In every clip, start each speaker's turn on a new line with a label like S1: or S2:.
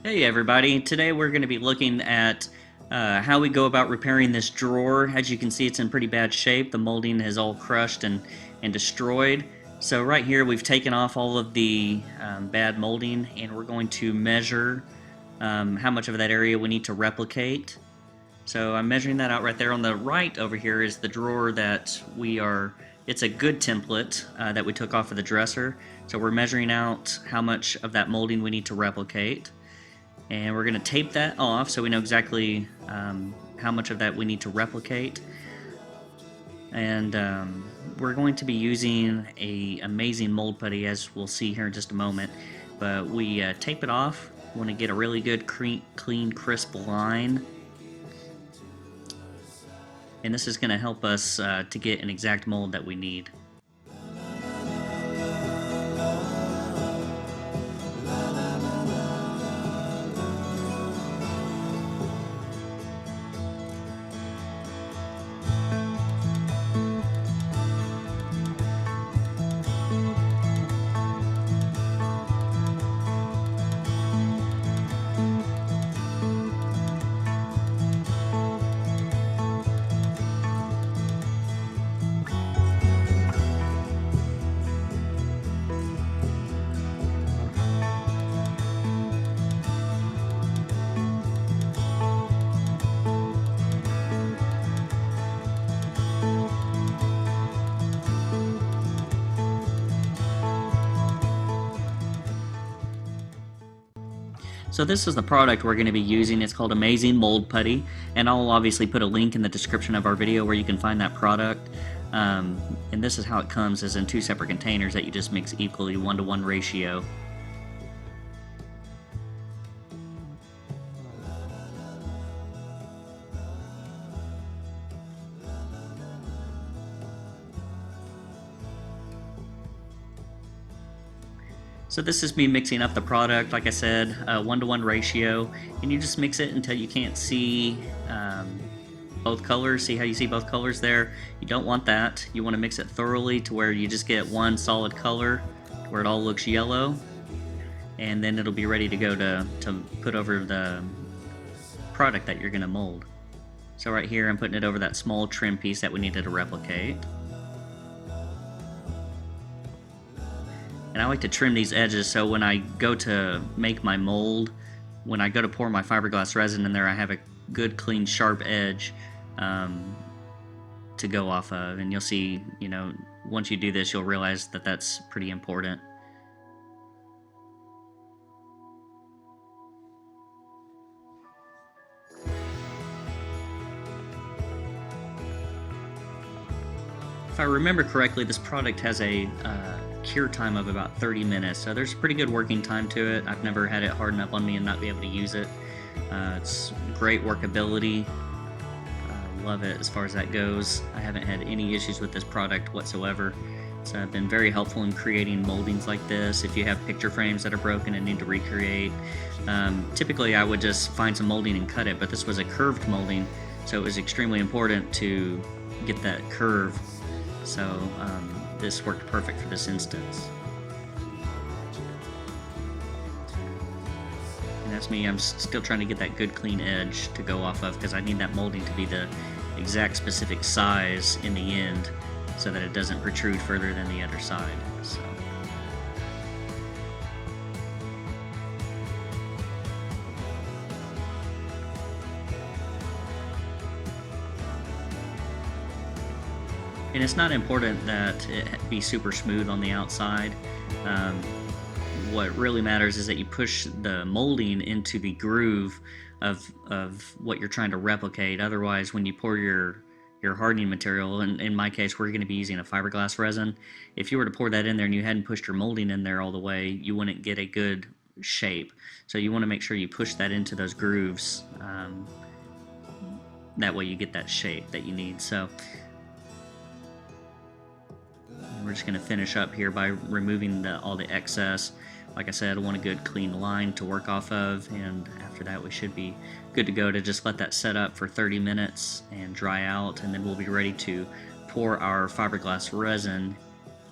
S1: Hey everybody, today we're going to be looking at how we go about repairing this drawer. As you can see, it's in pretty bad shape. The molding is all crushed and destroyed. So right here we've taken off all of the bad molding, and we're going to measure how much of that area we need to replicate. So I'm measuring that out right there. On the right over here is the drawer that it's a good template that we took off of the dresser. So we're measuring out how much of that molding we need to replicate. And we're going to tape that off so we know exactly how much of that we need to replicate. And we're going to be using a Amazing Mold Putty, as we'll see here in just a moment. But we tape it off. We want to get a really good, clean, crisp line. And this is going to help us to get an exact mold that we need. So this is the product we're going to be using. It's called Amazing Mold Putty, and I'll obviously put a link in the description of our video where you can find that product. And this is how it comes, is in two separate containers that you just mix equally, 1-to-1 ratio. So this is me mixing up the product, like I said, 1-to-1 ratio, and you just mix it until you can't see both colors. See how you see both colors there? You don't want that. You want to mix it thoroughly to where you just get one solid color, where it all looks yellow, and then it'll be ready to go to put over the product that you're going to mold. So right here I'm putting it over that small trim piece that we needed to replicate. And I like to trim these edges so when I go to make my mold, when I go to pour my fiberglass resin in there, I have a good, clean, sharp edge to go off of. And you'll see, once you do this, you'll realize that that's pretty important. If I remember correctly, this product has a cure time of about 30 minutes, so there's a pretty good working time to it. I've never had it harden up on me and not be able to use it. It's great workability. Love it as far as that goes. I haven't had any issues with this product whatsoever. It's been very helpful in creating moldings like this. If you have picture frames that are broken and need to recreate, typically I would just find some molding and cut it, but this was a curved molding, so it was extremely important to get that curve. So this worked perfect for this instance. And that's me, I'm still trying to get that good clean edge to go off of because I need that molding to be the exact specific size in the end so that it doesn't protrude further than the other side. So. And it's not important that it be super smooth on the outside. What really matters is that you push the molding into the groove of what you're trying to replicate. Otherwise, when you pour your hardening material, and in my case we're going to be using a fiberglass resin, if you were to pour that in there and you hadn't pushed your molding in there all the way, you wouldn't get a good shape. So you want to make sure you push that into those grooves. That way you get that shape that you need. So we're just going to finish up here by removing all the excess. Like I said, I want a good clean line to work off of, and after that we should be good to go to just let that set up for 30 minutes and dry out, and then we'll be ready to pour our fiberglass resin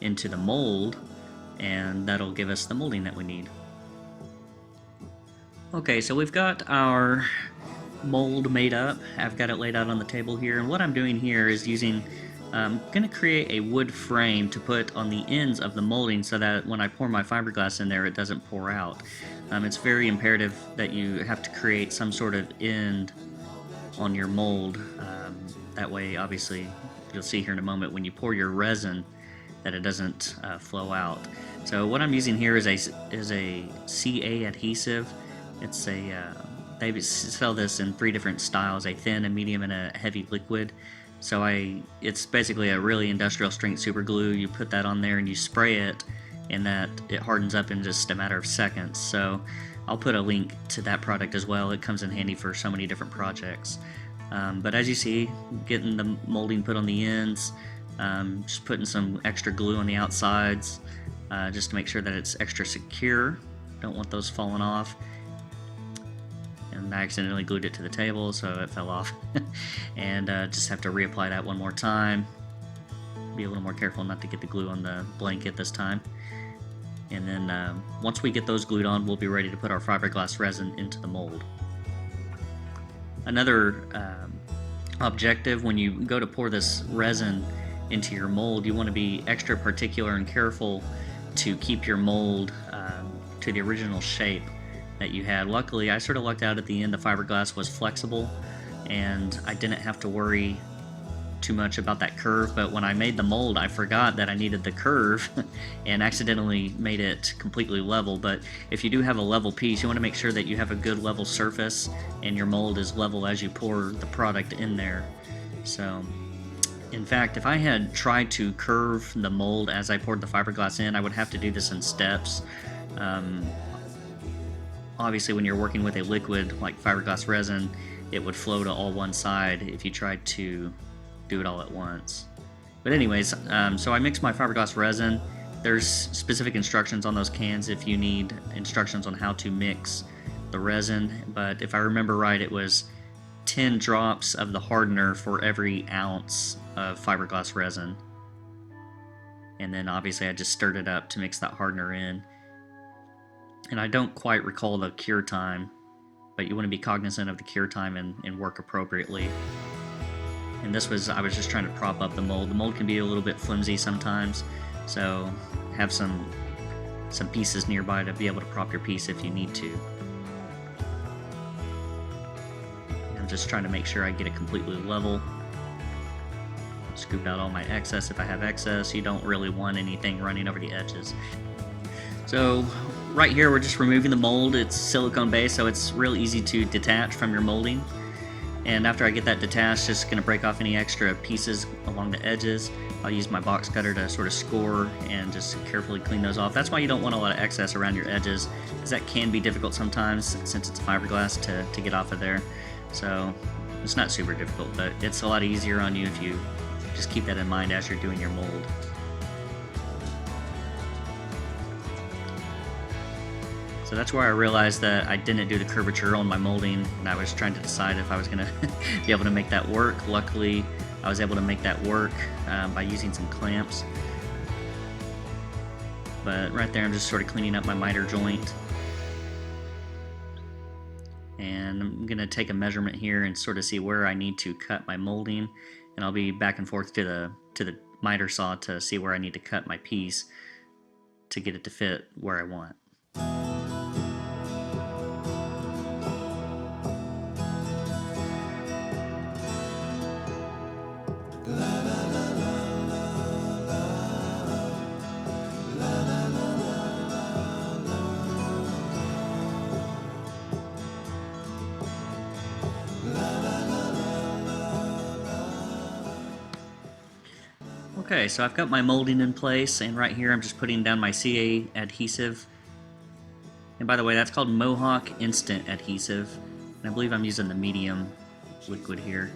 S1: into the mold, and that'll give us the molding that we need. Okay, so we've got our mold made up. I've got it laid out on the table here, and what I'm doing here is I'm going to create a wood frame to put on the ends of the molding so that when I pour my fiberglass in there, it doesn't pour out. It's very imperative that you have to create some sort of end on your mold. That way, obviously, you'll see here in a moment when you pour your resin that it doesn't flow out. So what I'm using here is a CA adhesive. It's they sell this in 3 different styles: a thin, a medium, and a heavy liquid. So it's basically a really industrial strength super glue. You put that on there and you spray it, and it hardens up in just a matter of seconds. So I'll put a link to that product as well. It comes in handy for so many different projects. But as you see, getting the molding put on the ends, just putting some extra glue on the outsides, just to make sure that it's extra secure. Don't want those falling off. And I accidentally glued it to the table, so it fell off. And just have to reapply that one more time. Be a little more careful not to get the glue on the blanket this time. And then once we get those glued on, we'll be ready to put our fiberglass resin into the mold. Another objective when you go to pour this resin into your mold, you want to be extra particular and careful to keep your mold to the original shape that you had. Luckily, I sort of lucked out at the end. The fiberglass was flexible and I didn't have to worry too much about that curve, but when I made the mold, I forgot that I needed the curve and accidentally made it completely level. But if you do have a level piece, you want to make sure that you have a good level surface and your mold is level as you pour the product in there. So in fact, if I had tried to curve the mold as I poured the fiberglass in, I would have to do this in steps. Obviously, when you're working with a liquid like fiberglass resin, it would flow to all one side if you tried to do it all at once. But anyways, so I mixed my fiberglass resin. There's specific instructions on those cans if you need instructions on how to mix the resin, but if I remember right, it was 10 drops of the hardener for every ounce of fiberglass resin. And then obviously I just stirred it up to mix that hardener in. And I don't quite recall the cure time, but you want to be cognizant of the cure time and work appropriately. And I was just trying to prop up the mold. The mold can be a little bit flimsy sometimes, so have some pieces nearby to be able to prop your piece if you need to. I'm just trying to make sure I get it completely level. Scoop out all my excess if I have excess. You don't really want anything running over the edges. So right here we're just removing the mold. It's silicone based, so it's real easy to detach from your molding. And after I get that detached, just going to break off any extra pieces along the edges. I'll use my box cutter to sort of score and just carefully clean those off. That's why you don't want a lot of excess around your edges, because that can be difficult sometimes since it's fiberglass to get off of there. So it's not super difficult, but it's a lot easier on you if you just keep that in mind as you're doing your mold. So that's where I realized that I didn't do the curvature on my molding, and I was trying to decide if I was going to be able to make that work. Luckily, I was able to make that work by using some clamps. But right there, I'm just sort of cleaning up my miter joint. And I'm going to take a measurement here and sort of see where I need to cut my molding. And I'll be back and forth to the miter saw to see where I need to cut my piece to get it to fit where I want. Okay, so I've got my molding in place, and right here I'm just putting down my CA adhesive. And by the way, that's called Mohawk Instant Adhesive, and I believe I'm using the medium liquid here.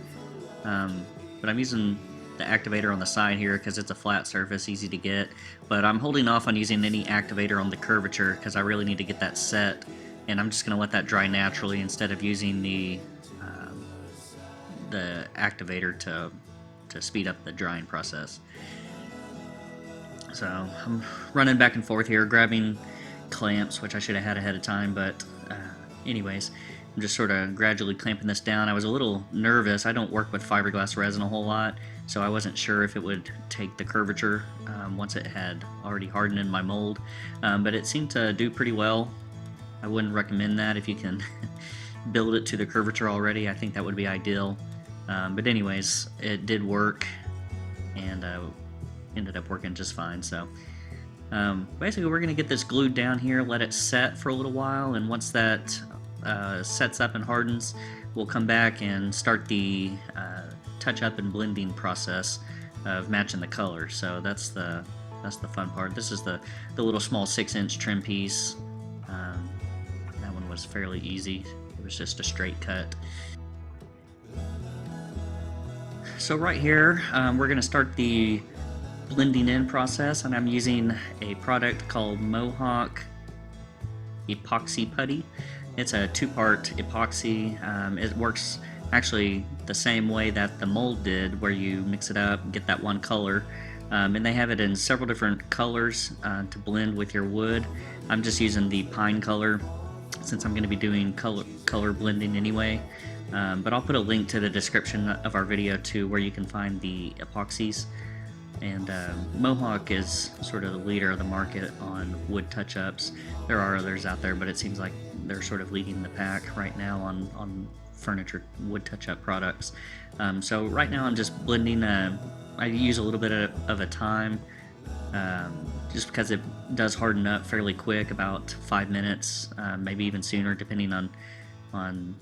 S1: But I'm using the activator on the side here because it's a flat surface, easy to get. But I'm holding off on using any activator on the curvature because I really need to get that set, and I'm just going to let that dry naturally instead of using the activator to speed up the drying process. So I'm running back and forth here, grabbing clamps, which I should have had ahead of time, but anyways, I'm just sort of gradually clamping this down. I was a little nervous. I don't work with fiberglass resin a whole lot, so I wasn't sure if it would take the curvature once it had already hardened in my mold, but it seemed to do pretty well. I wouldn't recommend that if you can build it to the curvature already. I think that would be ideal, but anyways, it did work, and ended up working just fine. So basically we're going to get this glued down here, let it set for a little while, and once that sets up and hardens, we'll come back and start the touch up and blending process of matching the color. So that's the fun part. This is the little small 6-inch trim piece. That one was fairly easy. It was just a straight cut. So right here we're going to start the blending in process, and I'm using a product called Mohawk Epoxy Putty. It's a 2-part epoxy. It works actually the same way that the mold did, where you mix it up and get that one color, and they have it in several different colors to blend with your wood. I'm just using the pine color since I'm going to be doing color blending anyway, but I'll put a link to the description of our video too, where you can find the epoxies. And Mohawk is sort of the leader of the market on wood touch-ups. There are others out there, but it seems like they're sort of leading the pack right now on furniture wood touch-up products. So right now I'm just blending. I use a little bit of a time, just because it does harden up fairly quick, about 5 minutes, maybe even sooner, depending on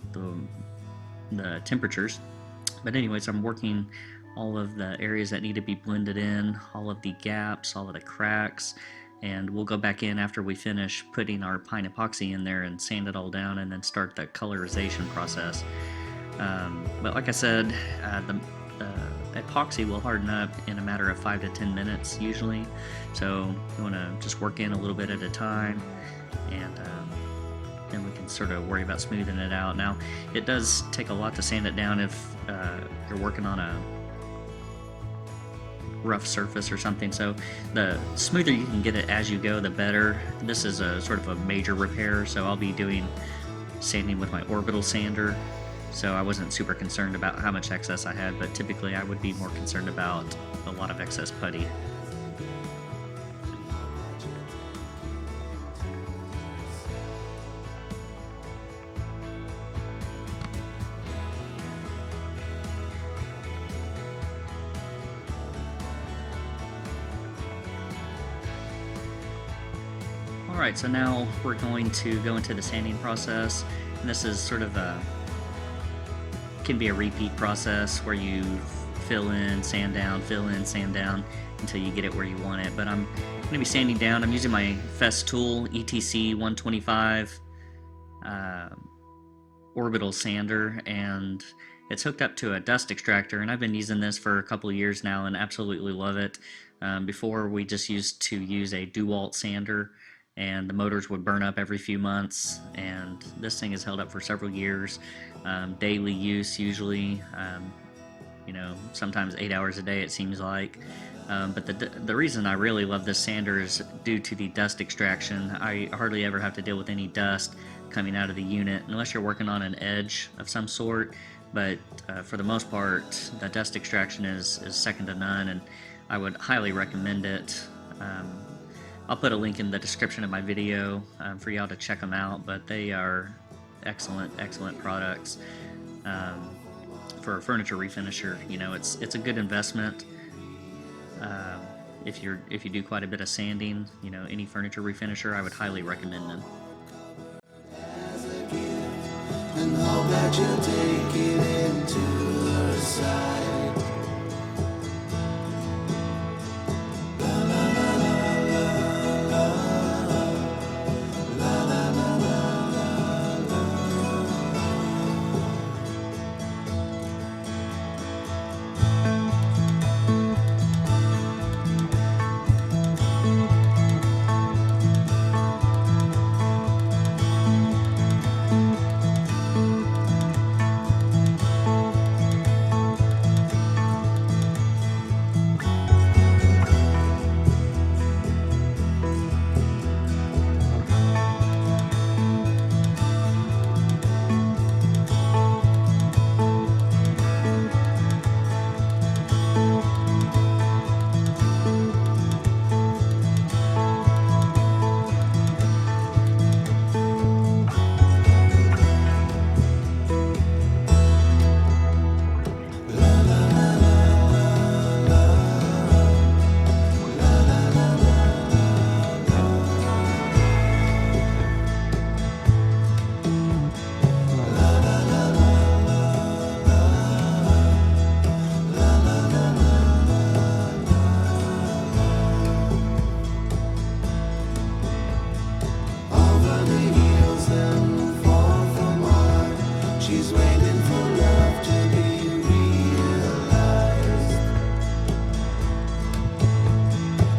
S1: the temperatures. But anyways, I'm working all of the areas that need to be blended in, all of the gaps, all of the cracks, and we'll go back in after we finish putting our pine epoxy in there and sand it all down, and then start the colorization process. But like I said, the epoxy will harden up in a matter of 5 to 10 minutes usually, so you want to just work in a little bit at a time, and then we can sort of worry about smoothing it out. Now, it does take a lot to sand it down if you're working on a rough surface or something, so the smoother you can get it as you go, the better. This is a sort of a major repair, so I'll be doing sanding with my orbital sander, so I wasn't super concerned about how much excess I had, but typically I would be more concerned about a lot of excess putty. Alright, so now we're going to go into the sanding process, and this is sort of can be a repeat process where you fill in, sand down, fill in, sand down until you get it where you want it. But I'm going to be sanding down. I'm using my Fest tool, ETC 125 orbital sander, and it's hooked up to a dust extractor, and I've been using this for a couple of years now and absolutely love it. Before, we just used to use a DeWalt sander, and the motors would burn up every few months, and this thing has held up for several years. Daily use usually, you know, sometimes 8 hours a day it seems like. But the reason I really love this sander is due to the dust extraction. I hardly ever have to deal with any dust coming out of the unit unless you're working on an edge of some sort, but for the most part the dust extraction is second to none, and I would highly recommend it. I'll put a link in the description of my video for y'all to check them out, but they are excellent products for a furniture refinisher. You know, it's a good investment if you do quite a bit of sanding. You know, any furniture refinisher, I would highly recommend them. And hope that you'll take it into her side.
S2: She's waiting for love to be realized.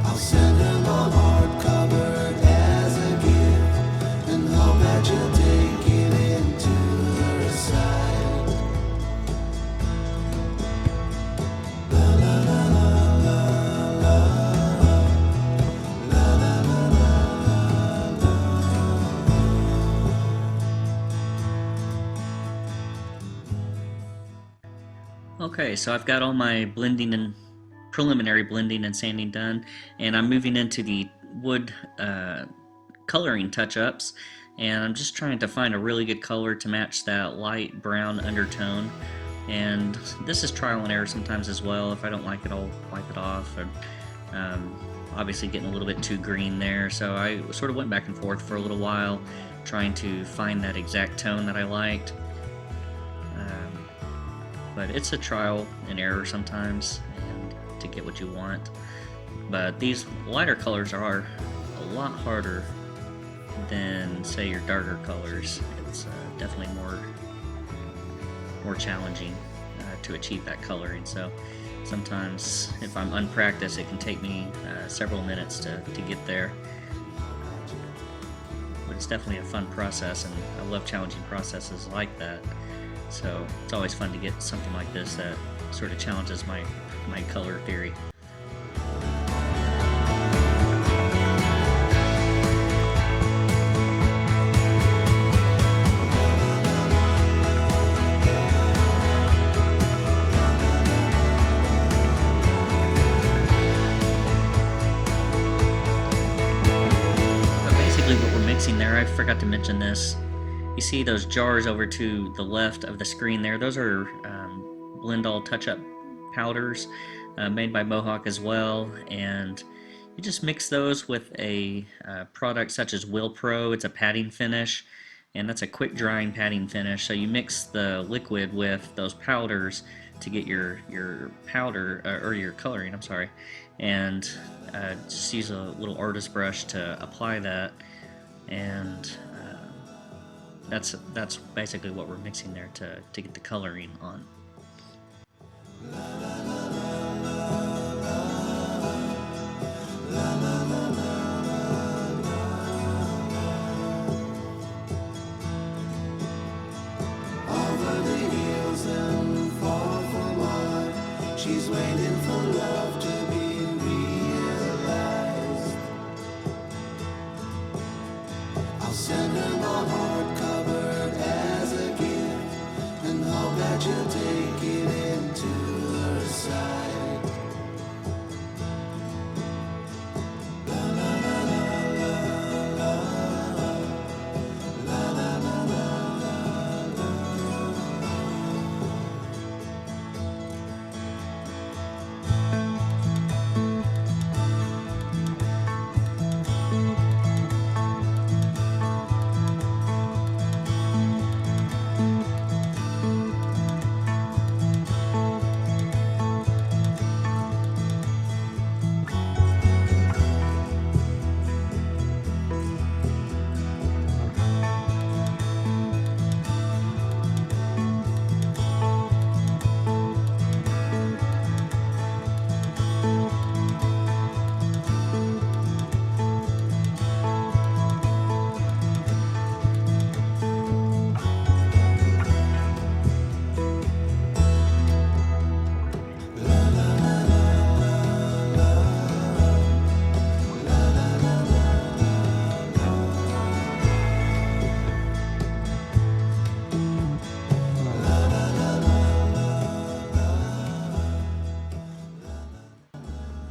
S2: I'll send her my heart covered as a gift, and hope that you'll take it into her side. La la la la la la la la la la.
S1: Okay, so I've got all my blending and preliminary blending and sanding done, and I'm moving into the wood coloring touch-ups, and I'm just trying to find a really good color to match that light brown undertone. And this is trial and error sometimes as well. If I don't like it, I'll wipe it off. Or, obviously getting a little bit too green there, so I sort of went back and forth for a little while trying to find that exact tone that I liked. But it's a trial and error sometimes, and to get what you want. But these lighter colors are a lot harder than, say, your darker colors. It's definitely more challenging to achieve that coloring. So sometimes, if I'm unpracticed, it can take me several minutes to get there. But it's definitely a fun process, and I love challenging processes like that. So it's always fun to get something like this that sort of challenges my color theory. But basically what we're mixing there, I forgot to mention this. You see those jars over to the left of the screen there? Those are Blend All Touch-Up powders made by Mohawk as well, and you just mix those with a product such as Will Pro. It's a padding finish, and that's a quick drying padding finish. So you mix the liquid with those powders to get your powder or your coloring. I'm sorry, and just use a little artist brush to apply that, and that's basically what we're mixing there to get the coloring on.
S2: Over the hills and far from mine, she's waiting for love to be realized. I'll send her my heart covered as a gift, and hope that you'll take it into her side. La la la la la la la la la la.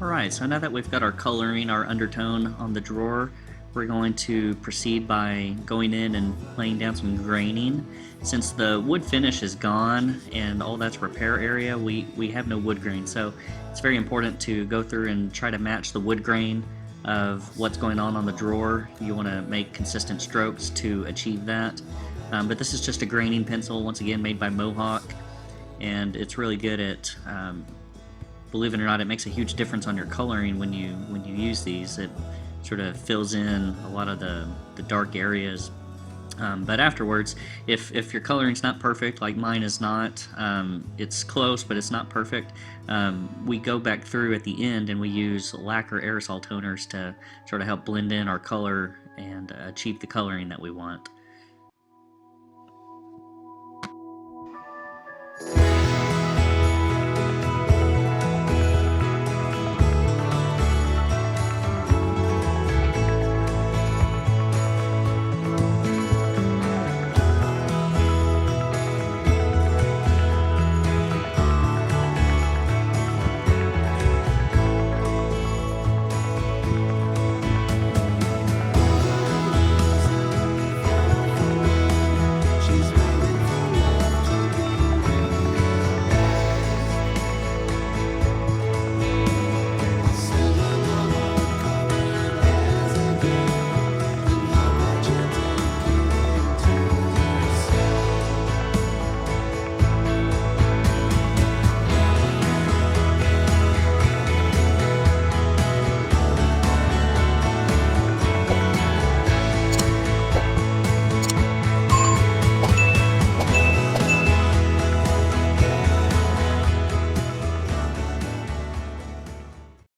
S1: Alright, so now that we've got our coloring, our undertone on the drawer, we're going to proceed by going in and laying down some graining. Since the wood finish is gone and all that's repair area, we have no wood grain, so it's very important to go through and try to match the wood grain of what's going on the drawer. You want to make consistent strokes to achieve that. But this is just a graining pencil, once again made by Mohawk, and it's really good at believe it or not, it makes a huge difference on your coloring when you use these. It sort of fills in a lot of the dark areas But afterwards, if your coloring's not perfect, like mine is not, it's close, but it's not perfect, we go back through at the end and we use lacquer aerosol toners to sort of help blend in our color and achieve the coloring that we want.